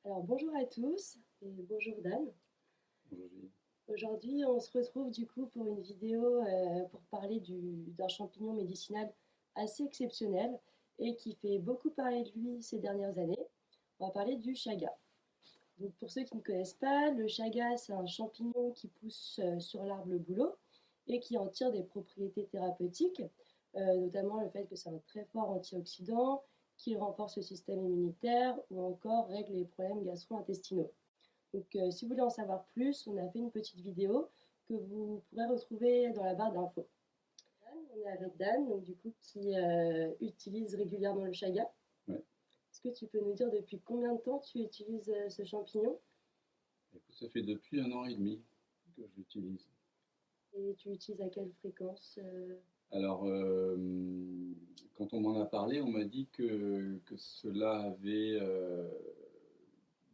Alors bonjour à tous et bonjour Dan. Aujourd'hui. Aujourd'hui on se retrouve du coup pour une vidéo pour parler d'un champignon médicinal assez exceptionnel et qui fait beaucoup parler de lui ces dernières années. On va parler du chaga. Donc pour ceux qui ne connaissent pas, le chaga c'est un champignon qui pousse sur l'arbre le bouleau et qui en tire des propriétés thérapeutiques, notamment le fait que c'est un très fort antioxydant, qu'il renforce le système immunitaire ou encore règle les problèmes gastro-intestinaux. Donc, si vous voulez en savoir plus, on a fait une petite vidéo que vous pourrez retrouver dans la barre d'infos. On est avec Dan, donc, du coup, qui utilise régulièrement le chaga. Ouais. Est-ce que tu peux nous dire depuis combien de temps tu utilises ce champignon? Écoute, ça fait depuis 1 an et demi que je l'utilise. Et tu l'utilises à quelle fréquence? Alors, quand on m'en a parlé, on m'a dit que cela avait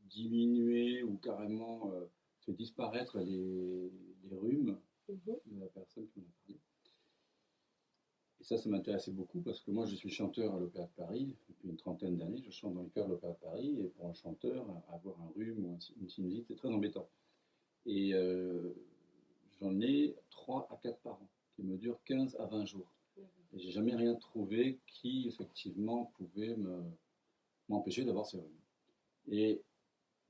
diminué ou carrément fait disparaître les rhumes Mhm. de la personne qui m'en a parlé. Et ça m'intéressait beaucoup parce que moi, je suis chanteur à l'Opéra de Paris. Depuis une trentaine d'années, je chante dans le chœur de l'Opéra de Paris. Et pour un chanteur, avoir un rhume ou une sinusite, c'est très embêtant. Et j'en ai 3 à 4 par an, qui me durent 15 à 20 jours. Et j'ai jamais rien trouvé qui, effectivement, pouvait m'empêcher d'avoir ces rhumes. Et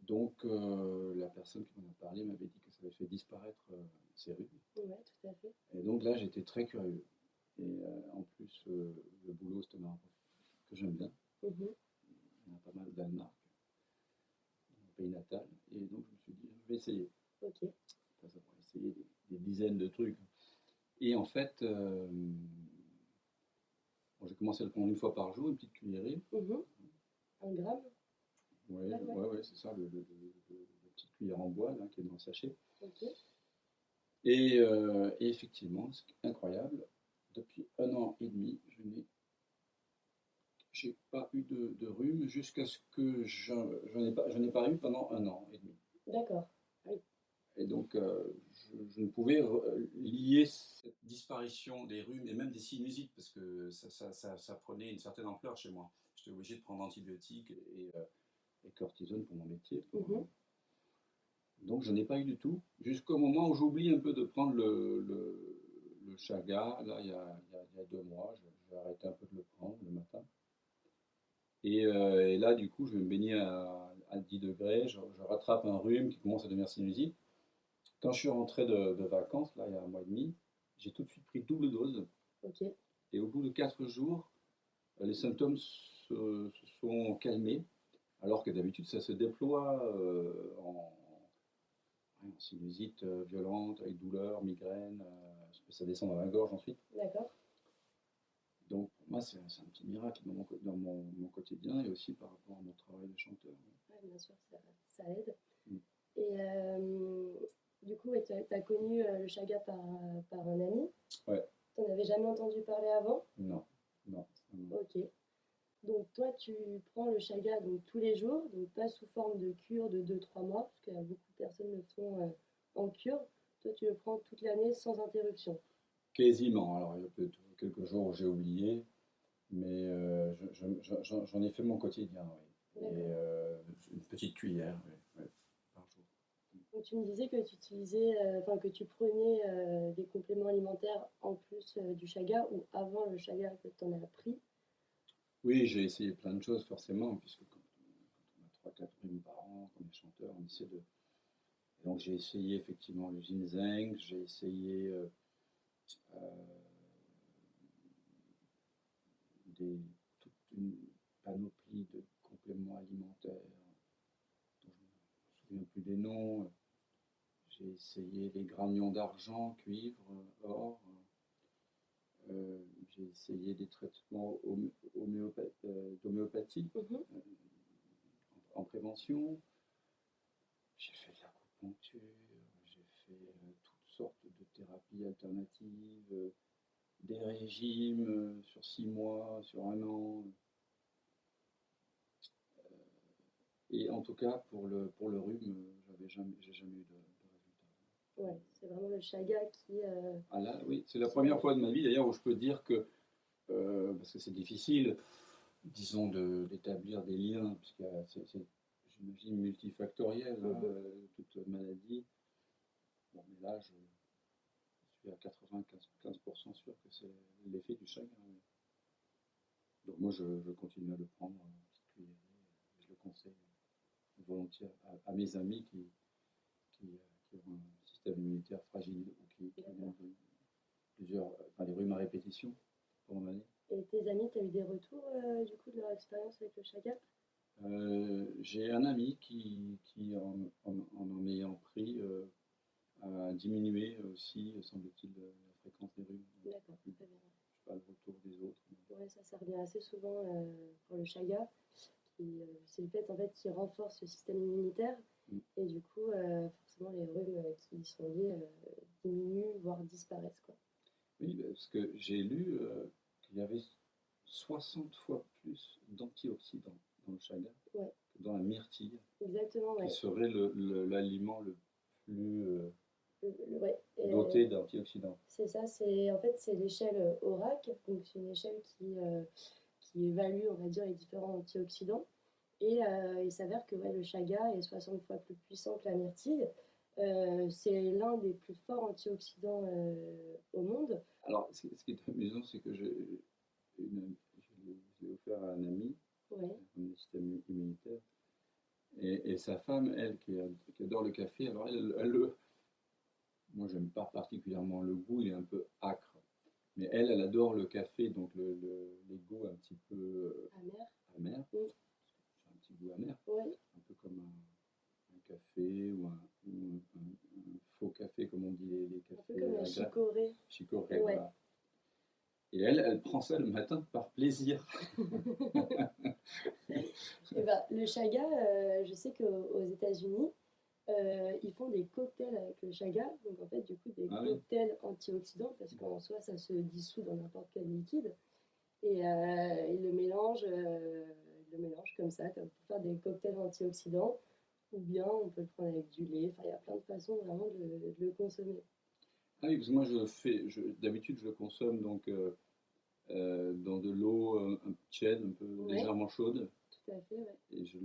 donc, la personne qui m'en a parlé m'avait dit que ça avait fait disparaître ces rhumes. Ouais, tout à fait. Et donc là, j'étais très curieux. Et en plus, le boulot, c'est un arbre que j'aime bien. Mhm. Il y en a pas mal au Danemark, mon pays natal. Et donc, je me suis dit, je vais essayer. Ok. Enfin, ça va essayer des dizaines de trucs. Et en fait, bon, j'ai commencé à le prendre une fois par jour, une petite cuillerée. Mhm. Un gramme? Ouais, Ouais, ouais. ouais, ouais, c'est ça, la petite cuillère en bois là, qui est dans le sachet. Ok. Et effectivement, c'est incroyable. Depuis 1 an et demi, j'ai pas eu de rhume jusqu'à ce que j'en ai pas eu pendant 1 an et demi. D'accord. Oui. Et donc, je ne pouvais lier cette disparition des rhumes et même des sinusites parce que ça prenait une certaine ampleur chez moi. J'étais obligé de prendre antibiotiques et cortisone pour mon métier. Mhm. Donc, je n'ai pas eu du tout jusqu'au moment où j'oublie un peu de prendre le chaga. Là, il y a 2 mois, j'ai arrêté un peu de le prendre le matin. Et là, du coup, je vais me baigner à 10 degrés. Je rattrape un rhume qui commence à devenir sinusite. Quand je suis rentré de vacances, là, il y a 1 mois et demi, j'ai tout de suite pris double dose. Ok. Et au bout de 4 jours, les symptômes se sont calmés, alors que d'habitude, ça se déploie en sinusite violente, avec douleur, migraine, ça descend dans la gorge ensuite. D'accord. Donc pour moi, c'est un petit miracle dans mon quotidien et aussi par rapport à mon travail de chanteur. Ouais, bien sûr, ça aide. Mm. Et du coup, ouais, tu as connu le chaga par un ami. Ouais, Tu n'en avais jamais entendu parler avant? non, non, non. Ok. Donc toi, tu prends le chaga donc, tous les jours, donc pas sous forme de cure de 2 3 mois, parce que beaucoup de personnes le font en cure. Toi, tu le prends toute l'année sans interruption. Quasiment. Alors il y a peut-être quelques jours où j'ai oublié, mais j'en ai fait mon quotidien, oui. Et D'accord. une petite cuillère, oui, oui, par jour. Donc tu me disais que tu utilisais, enfin que tu prenais des compléments alimentaires en plus du chaga ou avant le chaga que tu en as pris. Oui, j'ai essayé plein de choses forcément, puisque quand on a 3 4 rhumes par an, comme les chanteurs, on essaie de. Et donc j'ai essayé effectivement le ginseng, j'ai essayé euh, toute une panoplie de compléments alimentaires dont je ne me souviens plus des noms. J'ai essayé les granions d'argent, cuivre, or. J'ai essayé des traitements d'homéopathie Mhm. en prévention. J'ai fait de l'acupuncture, j'ai fait toutes sortes de thérapies alternatives, des régimes sur 6 mois, sur 1 an. Et en tout cas, pour le rhume, j'ai jamais eu de résultat. Ouais, c'est vraiment le chaga Ah là, oui, c'est la qui première aide. fois de ma vie d'ailleurs où je peux dire que, parce que c'est difficile, disons, d'établir des liens, puisque j'imagine multifactoriel, hein, Mhm. toute maladie. Bon, mais là, je suis à 95% sûr que c'est l'effet du chagrin. Donc moi, je continue à le prendre en petite cuillerée. Et je le conseille volontiers à mes amis qui, qui ont un système immunitaire fragile ou qui ont plusieurs, enfin, les rhumes à répétition pendant l'année. Et tes amis, tu as eu des retours du coup de leur expérience avec le chaga? J'ai un ami qui en ayant pris, a diminué aussi, semble-t-il, la fréquence des rhumes. D'accord, Je très bien. sais pas le retour des autres. Ouais, ça revient assez souvent pour le chaga. C'est le fait en fait qu'il renforce le système immunitaire Mm. et du coup, forcément, les rhumes qui y sont liés diminuent, voire disparaissent, quoi. Oui, parce que j'ai lu qu'il y avait 60 fois plus d'antioxydants dans le chaga Ouais, que dans la myrtille, exactement, qui ouais. serait l'aliment le plus Ouais. doté d'antioxydants. C'est ça, en fait, c'est l'échelle ORAC, donc c'est une échelle qui évalue, on va dire, les différents antioxydants. Et il s'avère que ouais, le chaga est 60 fois plus puissant que la myrtille. C'est l'un des plus forts antioxydants au monde. Alors, ce qui est amusant, c'est que je l'ai offert à un ami, Ouais. un système immunitaire, et sa femme, elle, qui adore le café, alors moi, j'aime pas particulièrement le goût, il est un peu âcre. Mais elle adore le café, donc les goûts un petit peu Amer. amers. Mm. C'est un petit goût amer, Ouais. un peu comme un café ou un faux café, comme on dit, les Un peu cafés comme la à grains. chicorée. Chicorée, Ouais. voilà. Et elle prend ça le matin par plaisir. Et ben, le chaga, je sais qu'aux États-Unis, ils font des cocktails avec le chaga, donc en fait, du coup, des Ah oui. cocktails antioxydants, parce qu'en soi, ça se dissout dans n'importe quel liquide. Et ils le mélangent comme ça, comme pour faire des cocktails antioxydants, ou bien on peut le prendre avec du lait. Enfin, il y a plein de façons vraiment de le consommer. Ah oui, parce que moi, d'habitude, je le consomme donc dans de l'eau tiède, un peu Ouais, légèrement chaude, tout à fait, ouais. et je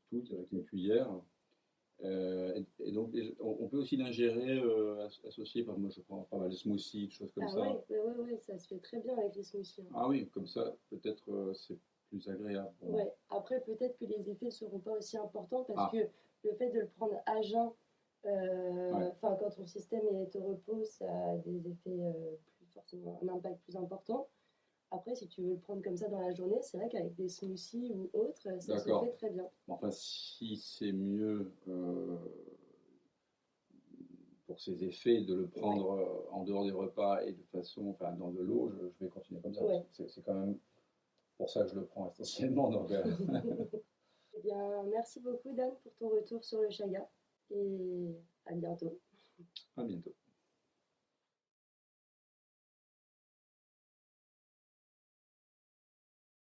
touille avec une cuillère. Et donc, on peut aussi l'ingérer associé, par moi je prends pas mal de smoothies, des choses comme Ah ça. ouais, ça se fait très bien avec les smoothies, hein. Ah oui, comme ça, peut-être c'est plus agréable pour moi. Ouais. Après, peut-être que les effets ne seront pas aussi importants parce Ah, que le fait de le prendre à jeun, ouais, quand ton système est au repos, ça a des effets plus forcément, un impact plus important. Après, si tu veux le prendre comme ça dans la journée, c'est vrai qu'avec des smoothies ou autres, ça se fait d'accord. très bien. Enfin, si c'est mieux pour ses effets de le Ouais, prendre en dehors des repas et de façon, enfin, dans de l'eau, je vais continuer comme ça. ouais. C'est quand même pour ça que je le prends essentiellement. Donc, Eh bien, merci beaucoup Dan pour ton retour sur le chaga et à bientôt.